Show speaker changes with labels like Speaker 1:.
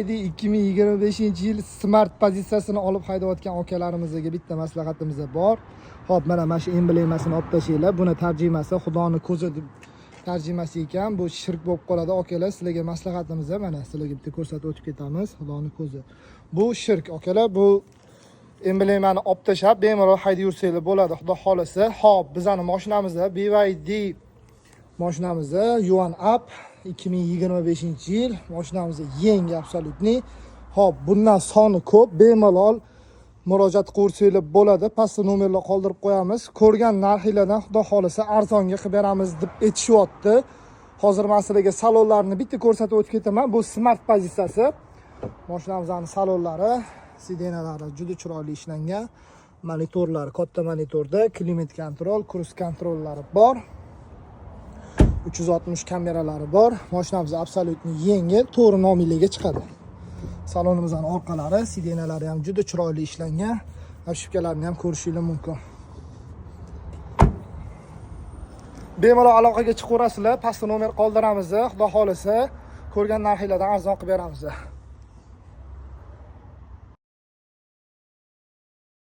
Speaker 1: 2025-yil smart pozitsiyasini olib haydayotgan akalarimizga bitta maslahatimiz bor. Xo'p, mana shu emblemasini olib tashinglar. Buni tarjimasi Xudoning ko'zi deb tarjimasi ekan. Bu shirk bo'lib qoladi akalar. Sizlarga maslahatimiz mana sizlarga bitta ko'rsatib o'tib ketamiz. Xudoning ko'zi. Bu shirk akalar. Bu emblemani olib tashlab bemalol haydab yursanglar bo'ladi, xudo xolasa. Xo'p, bizning mashinamizda BYD mashinamizda Yuan Up 2025-yil mashinamizda yangi absolutni. Xo'p, bundan soni ko'p, bemalol murojaat qilsanglar bo'ladi. Pastda nomerlar qoldirib qo'yamiz. Ko'rgan narxlardan xudo xolasa arzonga qilib beramiz deb aytishyapti. Hozir men sizlarga salonlarini bitta ko'rsatib o'tib ketaman. Bu smart pozitsiyasi. Mashinamizning salonlari, sidenalari juda chiroyli ishlangan. Monitorlar, katta monitorda klimat kontrol, cruise kontrollari bor. 360 kameralari bor. Mashinamiz absolutni yengil, to'g'ri nomiylarga chiqadi. Salonimizning orqalari, sidenalari ham juda chiroyli ishlangan. Ashibkalarni ham ko'rishingiz mumkin. Bemalol aloqaga chiqaverasizlar. Pastda nomer qoldiramiz. Xudo xolasa, ko'rgan narxlardan arzon qilib beramiz.